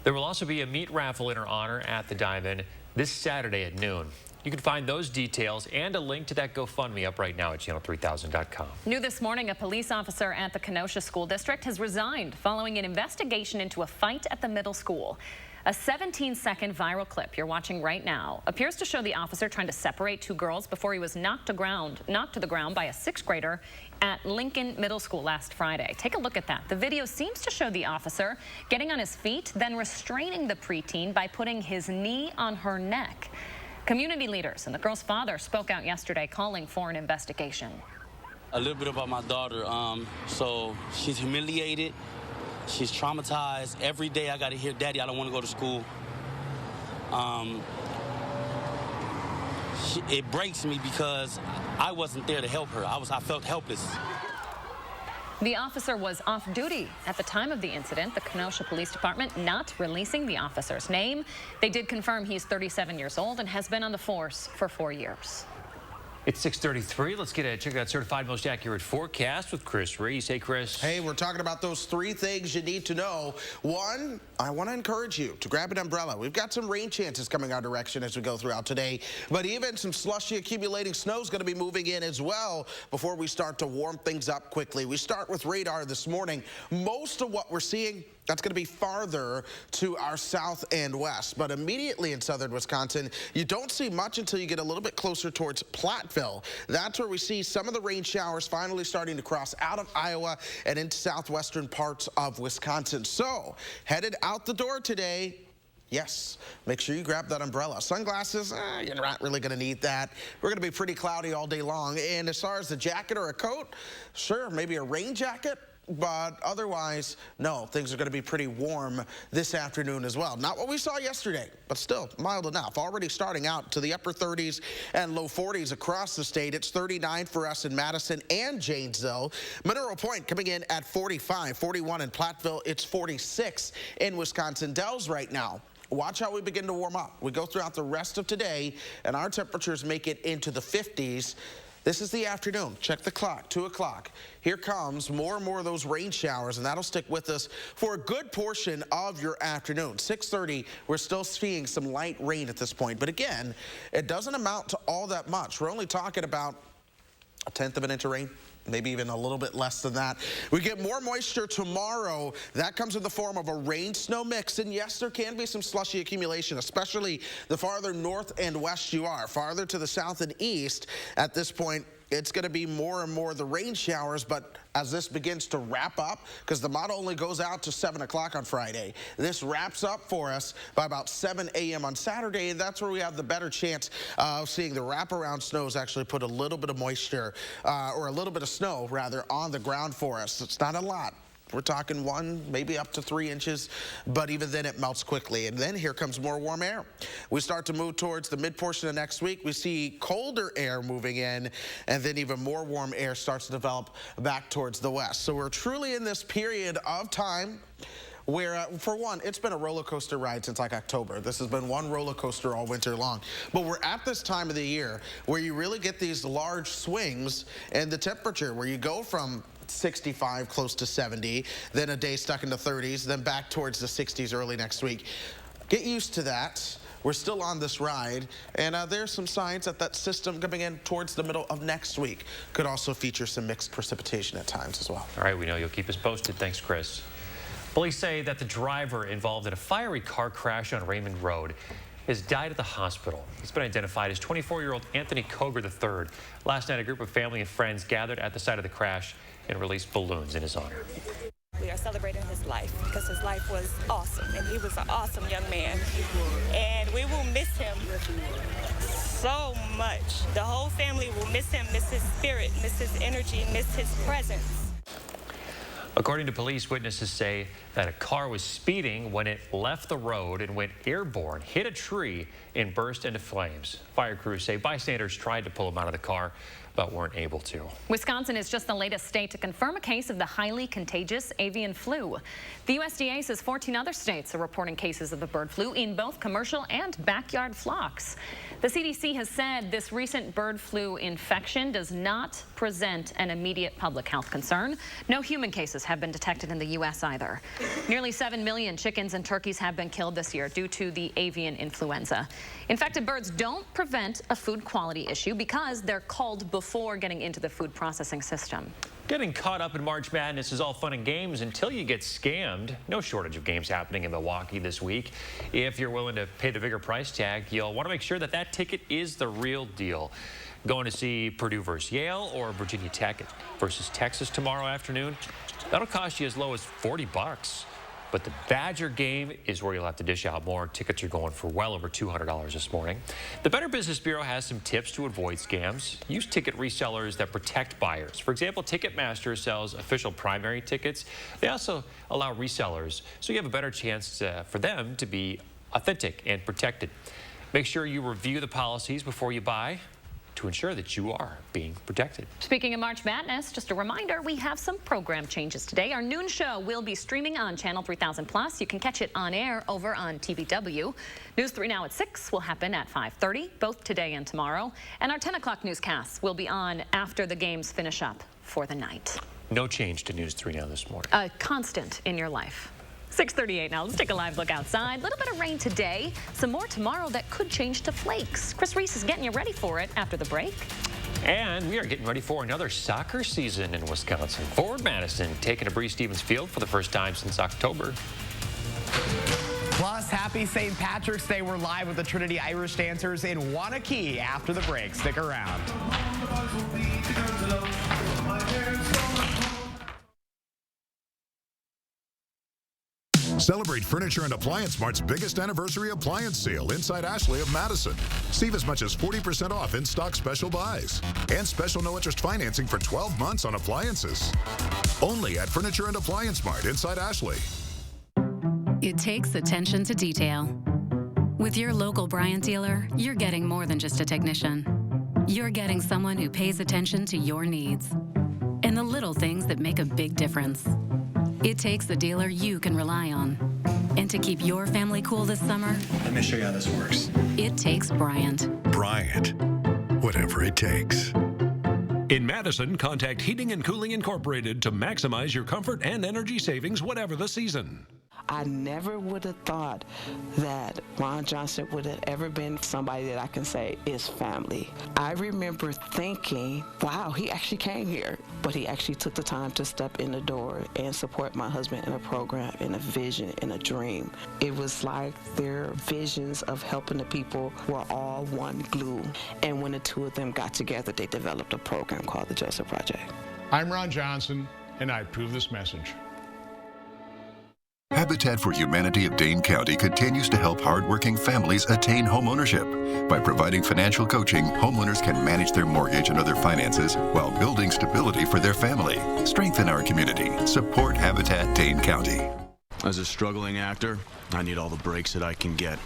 There will also be a meat raffle in her honor at the Dive-In this Saturday at noon. You can find those details and a link to that GoFundMe up right now at channel3000.com. New this morning, a police officer at the Kenosha School District has resigned following an investigation into a fight at the middle school. A 17-second viral clip you're watching right now appears to show the officer trying to separate 2 girls before he was knocked to the ground by a 6th grader at Lincoln Middle School last Friday. Take a look at that. The video seems to show the officer getting on his feet, then restraining the preteen by putting his knee on her neck. Community leaders and the girl's father spoke out yesterday calling for an investigation. A little bit about my daughter. So she's humiliated. She's traumatized. Every day I got to hear, Daddy, I don't want to go to school. It breaks me because I wasn't there to help her. I felt helpless. The officer was off duty at the time of the incident. The Kenosha Police Department not releasing the officer's name. They did confirm he's 37 years old and has been on the force for 4 years. It's 6:33. Let's check that certified most accurate forecast with Chris Reese. Hey, Chris. Hey, we're talking about those 3 things you need to know. 1, I want to encourage you to grab an umbrella. We've got some rain chances coming our direction as we go throughout today, but even some slushy accumulating snow is going to be moving in as well before we start to warm things up quickly. We start with radar this morning. Most of what we're seeing, that's going to be farther to our south and west, but immediately in southern Wisconsin, you don't see much until you get a little bit closer towards Platteville. That's where we see some of the rain showers finally starting to cross out of Iowa and into southwestern parts of Wisconsin. So, headed out the door today, yes, make sure you grab that umbrella. Sunglasses, you're not really going to need that. We're going to be pretty cloudy all day long. And as far as the jacket or a coat, sure, maybe a rain jacket. But otherwise, no, things are going to be pretty warm this afternoon as well. Not what we saw yesterday, but still mild enough. Already starting out to the upper 30s and low 40s across the state. It's 39 for us in Madison and Janesville. Mineral Point coming in at 45, 41 in Platteville. It's 46 in Wisconsin Dells right now. Watch how we begin to warm up. We go throughout the rest of today, and our temperatures make it into the 50s. This is the afternoon. Check the clock, 2 o'clock. Here comes more and more of those rain showers, and that'll stick with us for a good portion of your afternoon. 6:30, we're still seeing some light rain at this point. But again, it doesn't amount to all that much. We're only talking about 1/10 of an inch of rain. Maybe even a little bit less than that. We get more moisture tomorrow. That comes in the form of a rain-snow mix. And yes, there can be some slushy accumulation, especially the farther north and west you are. Farther to the south and east, at this point, it's going to be more and more the rain showers, but as this begins to wrap up, because the model only goes out to 7 o'clock on Friday, this wraps up for us by about 7 a.m. on Saturday, and that's where we have the better chance of seeing the wraparound snows actually put a little bit of moisture, or a little bit of snow, rather, on the ground for us. It's not a lot. We're talking 1, maybe up to 3 inches, but even then it melts quickly. And then here comes more warm air. We start to move towards the mid portion of next week. We see colder air moving in, and then even more warm air starts to develop back towards the west. So we're truly in this period of time where, for one, it's been a roller coaster ride since like October. This has been one roller coaster all winter long. But we're at this time of the year where you really get these large swings in the temperature, where you go from 65 close to 70, then a day stuck in the 30s, then back towards the 60s early next week. Get used to that. We're still on this ride, and there's some signs that that system coming in towards the middle of next week could also feature some mixed precipitation at times as well. All right, we know you'll keep us posted. Thanks, Chris. Police say that the driver involved in a fiery car crash on Raymond Road has died at the hospital. He's been identified as 24-year-old Anthony Koger III. Last night, a group of family and friends gathered at the site of the crash and released balloons in his honor. We are celebrating his life because his life was awesome, and he was an awesome young man. And we will miss him so much. The whole family will miss him, miss his spirit, miss his energy, miss his presence. According to police, witnesses say that a car was speeding when it left the road and went airborne, hit a tree, and burst into flames. Fire crews say bystanders tried to pull him out of the car, but weren't able to. Wisconsin is just the latest state to confirm a case of the highly contagious avian flu. The USDA says 14 other states are reporting cases of the bird flu in both commercial and backyard flocks. The CDC has said this recent bird flu infection does not present an immediate public health concern. No human cases have been detected in the U.S. either. Nearly 7 million chickens and turkeys have been killed this year due to the avian influenza. Infected birds don't prevent a food quality issue because they're culled before getting into the food processing system. Getting caught up in March Madness is all fun and games until you get scammed. No shortage of games happening in Milwaukee this week. If you're willing to pay the bigger price tag, you'll want to make sure that that ticket is the real deal. Going to see Purdue versus Yale or Virginia Tech versus Texas tomorrow afternoon, that'll cost you as low as 40 bucks. But the Badger game is where you'll have to dish out more. Tickets are going for well over $200 this morning. The Better Business Bureau has some tips to avoid scams. Use ticket resellers that protect buyers. For example, Ticketmaster sells official primary tickets. They also allow resellers, so you have a better chance for them to be authentic and protected. Make sure you review the policies before you buy to ensure that you are being protected. Speaking of March Madness, just a reminder, we have some program changes today. Our noon show will be streaming on Channel 3000+. You can catch it on air over on TVW. News 3 Now at 6 will happen at 5:30, both today and tomorrow. And our 10 o'clock newscasts will be on after the games finish up for the night. No change to News 3 Now this morning. A constant in your life. 6:38 now. Let's take a live look outside. A little bit of rain today. Some more tomorrow that could change to flakes. Chris Reese is getting you ready for it after the break. And we are getting ready for another soccer season in Wisconsin. Forward Madison taking to Bree-Stevens Field for the first time since October. Plus, happy St. Patrick's Day. We're live with the Trinity Irish Dancers in Wanakee after the break. Stick around. Celebrate Furniture and Appliance Mart's biggest anniversary appliance sale inside Ashley of Madison. Save as much as 40% off in-stock special buys and special no-interest financing for 12 months on appliances. Only at Furniture and Appliance Mart inside Ashley. It takes attention to detail. With your local Bryant dealer, you're getting more than just a technician. You're getting someone who pays attention to your needs and the little things that make a big difference. It takes a dealer you can rely on. And to keep your family cool this summer, let me show you how this works. It takes Bryant. Bryant, whatever it takes. In Madison, contact Heating and Cooling Incorporated to maximize your comfort and energy savings whatever the season. I never would have thought that Ron Johnson would have ever been somebody that I can say is family. I remember thinking, wow, he actually came here, but he actually took the time to step in the door and support my husband in a program, in a vision, in a dream. It was like their visions of helping the people were all one glue. And when the two of them got together, they developed a program called the Joseph Project. I'm Ron Johnson, and I approve this message. Habitat for Humanity of Dane County continues to help hardworking families attain homeownership. By providing financial coaching, homeowners can manage their mortgage and other finances while building stability for their family. Strengthen our community. Support Habitat Dane County. As a struggling actor, I need all the breaks that I can get.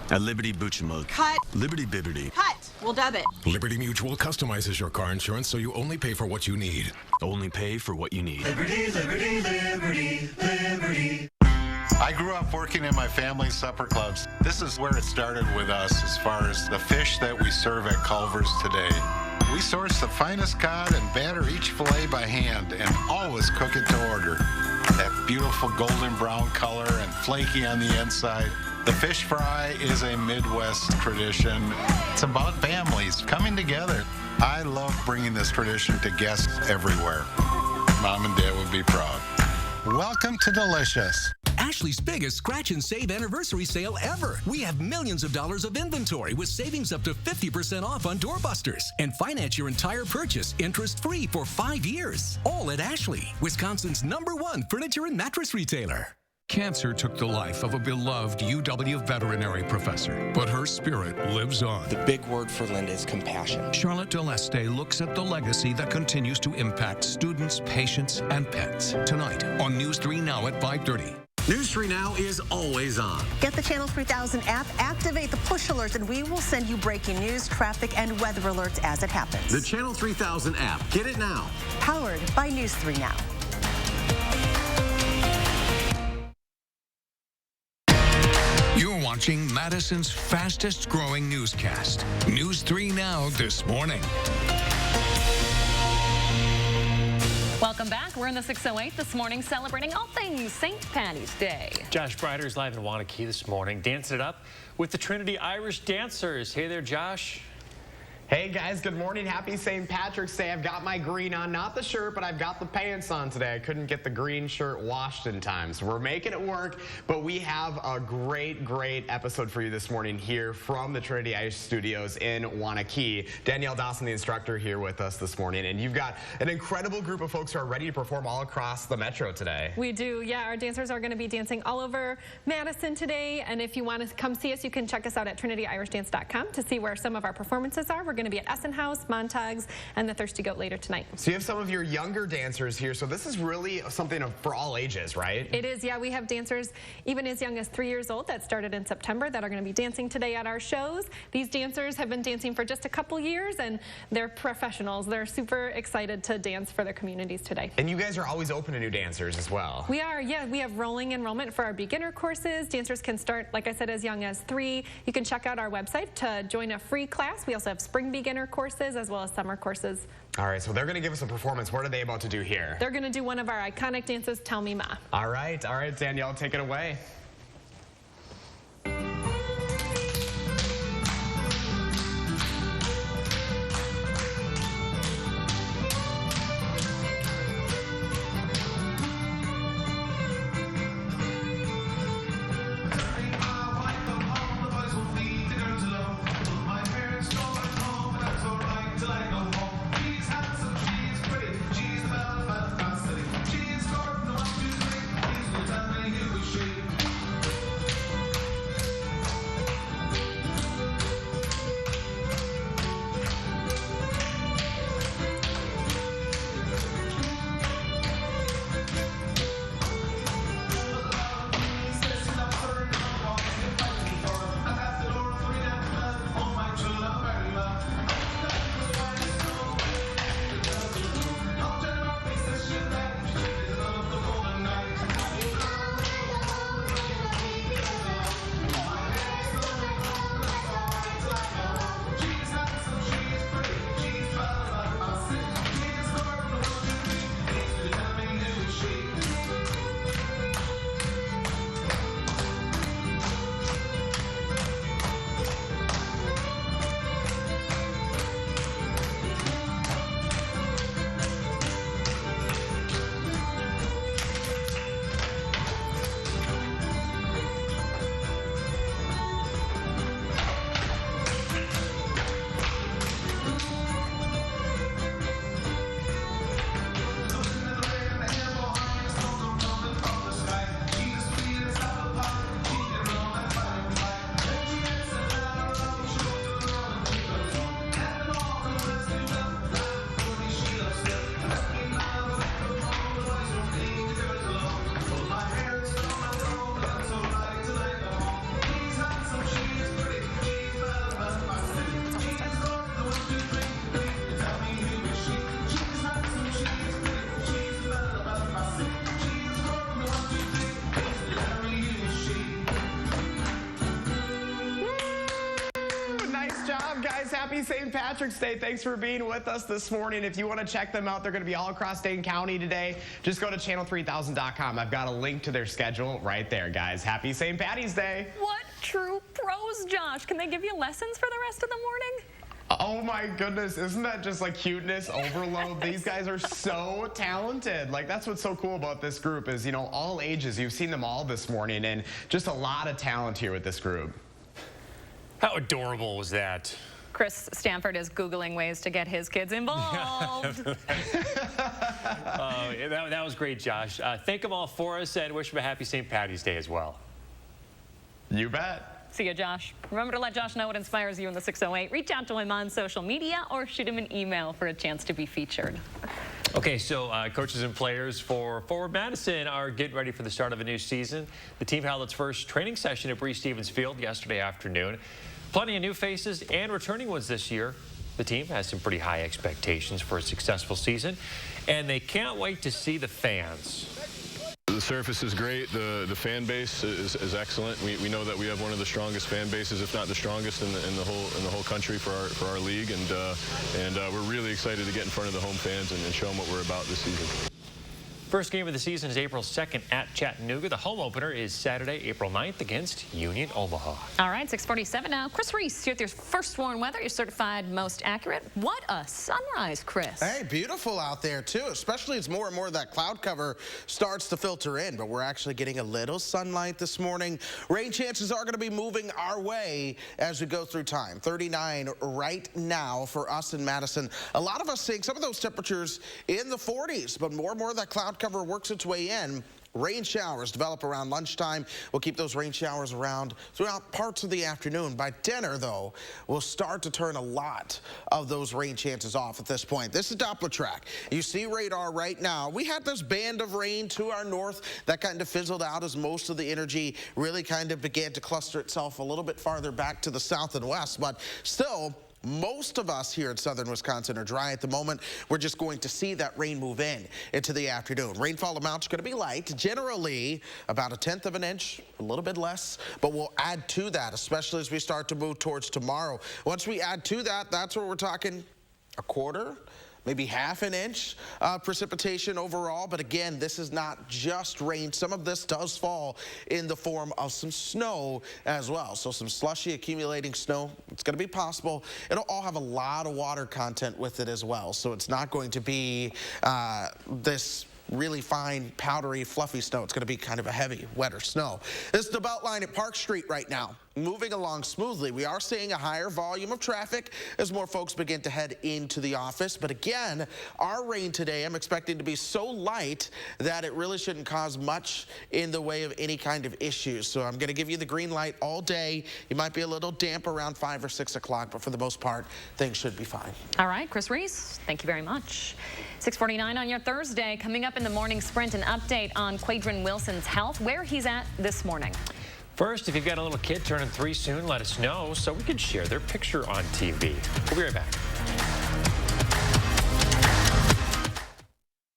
At Liberty Butchmug. Cut. Liberty Bibbity. Cut. We'll dub it. Liberty Mutual customizes your car insurance so you only pay for what you need. Only pay for what you need. Liberty, liberty, liberty, liberty. I grew up working in my family's supper clubs. This is where it started with us as far as the fish that we serve at Culver's today. We source the finest cod and batter each fillet by hand and always cook it to order. That beautiful golden brown color and flaky on the inside. The fish fry is a Midwest tradition. It's about families coming together. I love bringing this tradition to guests everywhere. Mom and Dad would be proud. Welcome to Delicious. Ashley's biggest scratch and save anniversary sale ever. We have millions of dollars of inventory with savings up to 50% off on doorbusters. And finance your entire purchase interest-free for 5 years. All at Ashley, Wisconsin's #1 furniture and mattress retailer. Cancer took the life of a beloved UW veterinary professor, but her spirit lives on. The big word for Linda is compassion. Charlotte Deleste looks at the legacy that continues to impact students, patients, and pets. Tonight on News 3 Now at 5:30. News 3 Now is always on. Get the Channel 3000 app, activate the push alerts, and we will send you breaking news, traffic, and weather alerts as it happens. The Channel 3000 app. Get it now. Powered by News 3 Now. You're watching Madison's fastest growing newscast. News 3 Now this morning. Welcome back. We're in the 608 this morning celebrating all things St. Patty's Day. Josh Breider's live in Wanakee this morning, dancing it up with the Trinity Irish Dancers. Hey there, Josh. Hey guys, good morning. Happy St. Patrick's Day. I've got my green on, not the shirt, but I've got the pants on today. I couldn't get the green shirt washed in time, so we're making it work. But we have a great episode for you this morning here from the Trinity Irish Studios in Wanakee. Danielle Dawson, the instructor, here with us this morning, and you've got an incredible group of folks who are ready to perform all across the metro today. We do, yeah. Our dancers are going to be dancing all over Madison today, and if you want to come see us, you can check us out at TrinityIrishDance.com to see where some of our performances are. We're going to be at Essen House, Montagues, and the Thirsty Goat later tonight. So you have some of your younger dancers here, so this is really something for all ages, right? It is, yeah. We have dancers even as young as 3 years old that started in September that are going to be dancing today at our shows. These dancers have been dancing for just a couple years, and they're professionals. They're super excited to dance for their communities today. And you guys are always open to new dancers as well. We are, yeah. We have rolling enrollment for our beginner courses. Dancers can start, like I said, as young as 3. You can check out our website to join a free class. We also have spring spring beginner courses as well as summer courses. All right, so they're going to give us a performance. What are they about to do here? They're going to do one of our iconic dances, Tell Me Ma. All right, Danielle, take it away. Happy St. Patrick's Day. Thanks for being with us this morning. If you want to check them out, they're going to be all across Dane County today. Just go to channel3000.com. I've got a link to their schedule right there, guys. Happy St. Patty's Day. What true pros, Josh. Can they give you lessons for the rest of the morning? Oh my goodness, isn't that just like cuteness overload? These guys are so talented. Like, that's what's so cool about this group is, you know, all ages. You've seen them all this morning, and just a lot of talent here with this group. How adorable was that? Chris Stanford is Googling ways to get his kids involved. That was great, Josh. Thank them all for us and wish them a happy St. Patty's Day as well. You bet. See you, Josh. Remember to let Josh know what inspires you in the 608. Reach out to him on social media or shoot him an email for a chance to be featured. Okay, so coaches and players for Forward Madison are getting ready for the start of a new season. The team held its first training session at Stevens Field yesterday afternoon. Plenty of new faces and returning ones this year. The team has some pretty high expectations for a successful season, and they can't wait to see the fans. The surface is great. The fan base is excellent. We know that we have one of the strongest fan bases, if not the strongest in the whole country for our league, and we're really excited to get in front of the home fans and show them what we're about this season. First game of the season is April 2nd at Chattanooga. The home opener is Saturday, April 9th against Union Omaha. All right, 6:47 now. Chris Reese, you're with your first warn weather. You're certified most accurate. What a sunrise, Chris. Hey, beautiful out there, too, especially as more and more of that cloud cover starts to filter in. But we're actually getting a little sunlight this morning. Rain chances are going to be moving our way as we go through time. 39 right now for us in Madison. A lot of us seeing some of those temperatures in the 40s, but more and more of that cloud cover works its way in. Rain showers develop around lunchtime. We'll keep those rain showers around throughout parts of the afternoon. By dinner, though, we'll start to turn a lot of those rain chances off at this point. This is Doppler track. You see radar right now. We had this band of rain to our north that kind of fizzled out as most of the energy really kind of began to cluster itself a little bit farther back to the south and west, but still Most of us here in southern Wisconsin are dry at the moment. We're just going to see that rain move in into the afternoon. Rainfall amounts are going to be light, generally about 1/10 of an inch, a little bit less, but we'll add to that, especially as we start to move towards tomorrow. Once we add to that, that's where we're talking a quarter, maybe half an inch precipitation overall. But again, this is not just rain. Some of this does fall in the form of some snow as well. So some slushy accumulating snow, it's going to be possible. It'll all have a lot of water content with it as well. So it's not going to be this really fine, powdery, fluffy snow. It's going to be kind of a heavy, wetter snow. This is the Beltline at Park Street right now, moving along smoothly. We are seeing a higher volume of traffic as more folks begin to head into the office. But again, our rain today, I'm expecting to be so light that it really shouldn't cause much in the way of any kind of issues. So I'm going to give you the green light all day. You might be a little damp around 5 or 6 o'clock, but for the most part, things should be fine. All right, Chris Reese, thank you very much. 6:49 on your Thursday. Coming up in the morning sprint, an update on Quadrin Wilson's health, where he's at this morning. First, if you've got a little kid turning 3 soon, let us know so we can share their picture on TV. We'll be right back.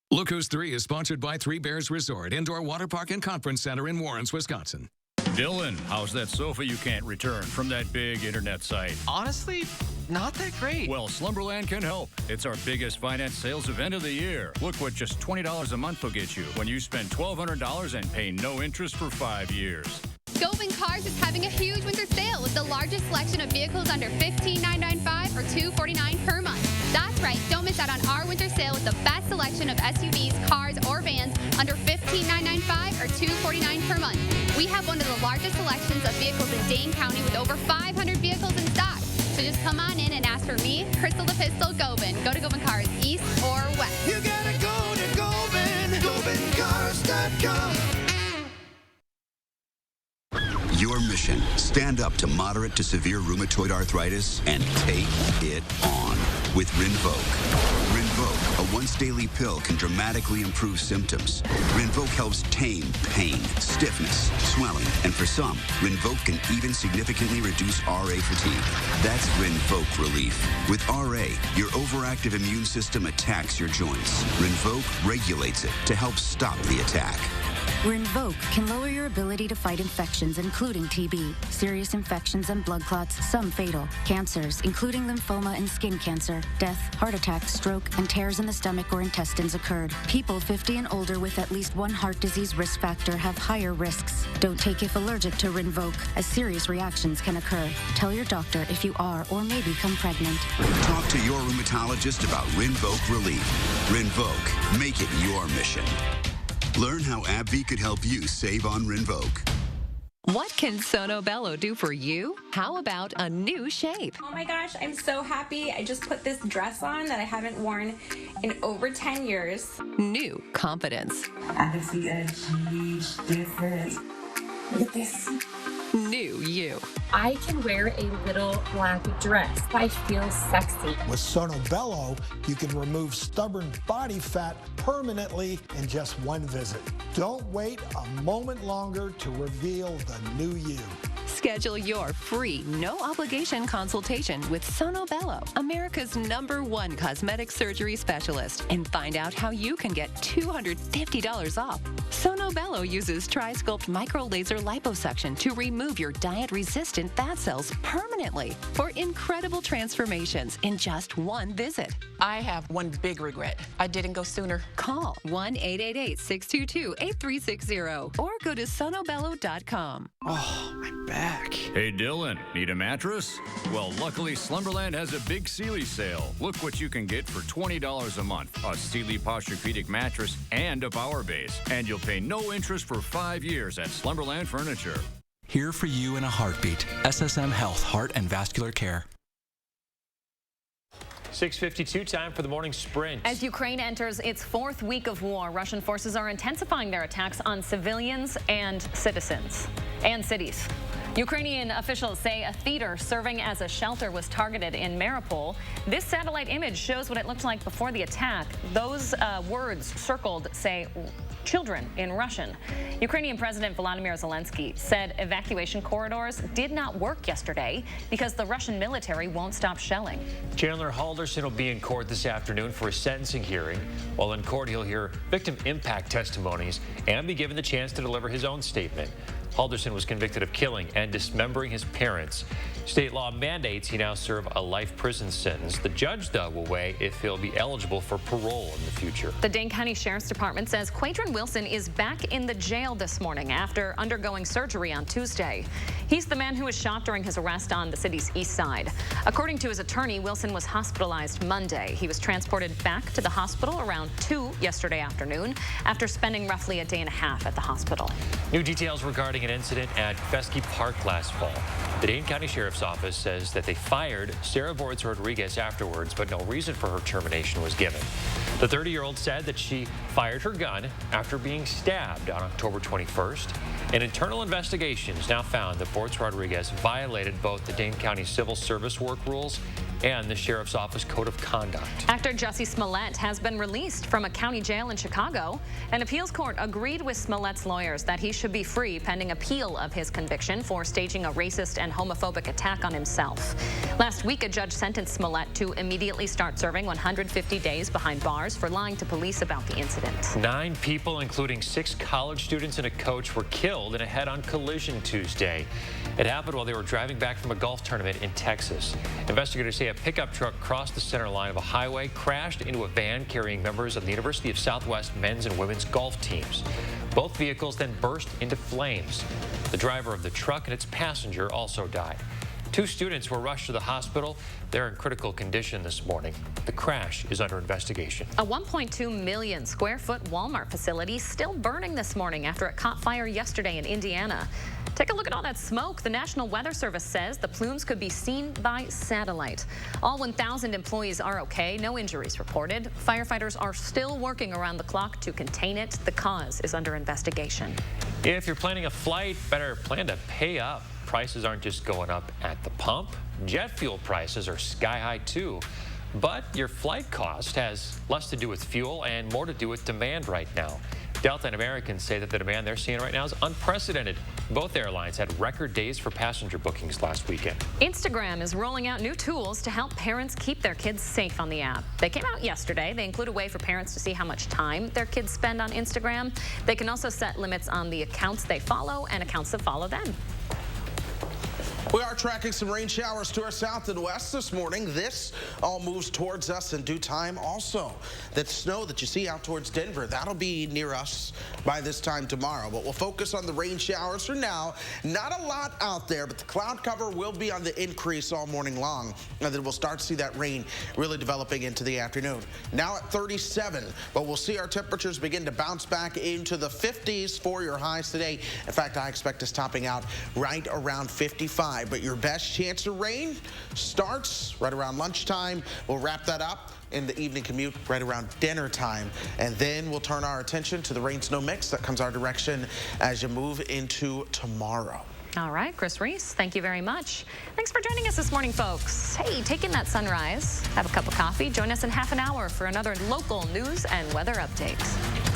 Look Who's 3 is sponsored by Three Bears Resort, Indoor Water Park and Conference Center in Warrens, Wisconsin. Dylan, how's that sofa you can't return from that big internet site? Honestly, not that great. Well, Slumberland can help. It's our biggest finance sales event of the year. Look what just $20 a month will get you when you spend $1,200 and pay no interest for 5 years. Govan Cars is having a huge winter sale with the largest selection of vehicles under $15,995 or $249 per month. That's right, don't miss out on our winter sale with the best selection of SUVs, cars, or vans under $15,995 or $249 per month. We have one of the largest selections of vehicles in Dane County with over 500 vehicles in stock. So just come on in and ask for me, Crystal the Pistol, Govan. Go to Govan Cars, east or west. You gotta go to Govan, GovanCars.com. Your mission, stand up to moderate to severe rheumatoid arthritis and take it on with Rinvoq. Rinvoq, a once-daily pill, can dramatically improve symptoms. Rinvoq helps tame pain, stiffness, swelling, and for some, Rinvoq can even significantly reduce RA fatigue. That's Rinvoq relief. With RA, your overactive immune system attacks your joints. Rinvoq regulates it to help stop the attack. Rinvoq can lower your ability to fight infections, including TB, serious infections and blood clots, some fatal, cancers, including lymphoma and skin cancer, death, heart attack, stroke, and tears in the stomach or intestines occurred. People 50 and older with at least one heart disease risk factor have higher risks. Don't take if allergic to Rinvoq, as serious reactions can occur. Tell your doctor if you are or may become pregnant. Talk to your rheumatologist about Rinvoq relief. Rinvoq, make it your mission. Learn how AbbVie could help you save on Rinvoq. What can Sono Bello do for you? How about a new shape? Oh my gosh, I'm so happy. I just put this dress on that I haven't worn in over 10 years. New confidence. I can see a huge difference. Look at this. New you. I can wear a little black dress. I feel sexy. With Sono Bello, you can remove stubborn body fat permanently in just one visit. Don't wait a moment longer to reveal the new you. Schedule your free, no-obligation consultation with Sono Bello, America's #1 cosmetic surgery specialist, and find out how you can get $250 off. Sono Bello uses Tri-Sculpt micro-laser liposuction to remove your diet-resistant fat cells permanently for incredible transformations in just one visit. I have one big regret. I didn't go sooner. Call 1-888-622-8360 or go to sonobello.com. Oh, my back. Hey, Dylan, need a mattress? Well, luckily, Slumberland has a big Sealy sale. Look what you can get for $20 a month. A Sealy Posturepedic mattress and a power base. And you'll pay no interest for 5 years at Slumberland Furniture. Here for you in a heartbeat. SSM Health, Heart and Vascular Care. 6:52, time for the morning sprint. As Ukraine enters its 4th week of war, Russian forces are intensifying their attacks on civilians and citizens and cities. Ukrainian officials say a theater serving as a shelter was targeted in Mariupol. This satellite image shows what it looked like before the attack. Those words circled say children in Russian. Ukrainian President Volodymyr Zelensky said evacuation corridors did not work yesterday because the Russian military won't stop shelling. Chandler Halderson will be in court this afternoon for a sentencing hearing. While in court, he'll hear victim impact testimonies and be given the chance to deliver his own statement. Halderson was convicted of killing and dismembering his parents. State law mandates he now serve a life prison sentence. The judge, though, will weigh if he'll be eligible for parole in the future. The Dane County Sheriff's Department says Quadron Wilson is back in the jail this morning after undergoing surgery on Tuesday. He's the man who was shot during his arrest on the city's east side. According to his attorney, Wilson was hospitalized Monday. He was transported back to the hospital around 2 yesterday afternoon after spending roughly a day and a half at the hospital. New details regarding an incident at Fesky Park last fall. The Dane County Sheriff's Office says that they fired Sarah Voids Rodriguez afterwards, but no reason for her termination was given. The 30-year-old said that she fired her gun after being stabbed on October 21st. An internal investigation has now found that Voids Rodriguez violated both the Dane County Civil Service Work Rules and the Sheriff's Office Code of Conduct. Actor Jussie Smollett has been released from a county jail in Chicago. An appeals court agreed with Smollett's lawyers that he should be free pending appeal of his conviction for staging a racist and homophobic attack on himself. Last week, a judge sentenced Smollett to immediately start serving 150 days behind bars for lying to police about the incident. 9 people, including 6 college students and a coach, were killed in a head-on collision Tuesday. It happened while they were driving back from a golf tournament in Texas. Investigators say a pickup truck crossed the center line of a highway, crashed into a van carrying members of the University of Southwest men's and women's golf teams. Both vehicles then burst into flames. The driver of the truck and its passenger also died. 2 students were rushed to the hospital. They're in critical condition this morning. The crash is under investigation. A 1.2 million square foot Walmart facility still burning this morning after it caught fire yesterday in Indiana. Take a look at all that smoke. The National Weather Service says the plumes could be seen by satellite. All 1,000 employees are okay. No injuries reported. Firefighters are still working around the clock to contain it. The cause is under investigation. If you're planning a flight, better plan to pay up. Prices aren't just going up at the pump. Jet fuel prices are sky high too. But your flight cost has less to do with fuel and more to do with demand right now. Delta and American say that the demand they're seeing right now is unprecedented. Both airlines had record days for passenger bookings last weekend. Instagram is rolling out new tools to help parents keep their kids safe on the app. They came out yesterday. They include a way for parents to see how much time their kids spend on Instagram. They can also set limits on the accounts they follow and accounts that follow them. We are tracking some rain showers to our south and west this morning. This all moves towards us in due time. Also, that snow that you see out towards Denver, that'll be near us by this time tomorrow. But we'll focus on the rain showers for now. Not a lot out there, but the cloud cover will be on the increase all morning long. And then we'll start to see that rain really developing into the afternoon. Now at 37, but we'll see our temperatures begin to bounce back into the 50s for your highs today. In fact, I expect us topping out right around 55. But your best chance of rain starts right around lunchtime. We'll wrap that up in the evening commute right around dinner time. And then we'll turn our attention to the rain-snow mix that comes our direction as you move into tomorrow. All right, Chris Reese, thank you very much. Thanks for joining us this morning, folks. Hey, take in that sunrise, have a cup of coffee. Join us in half an hour for another local news and weather update.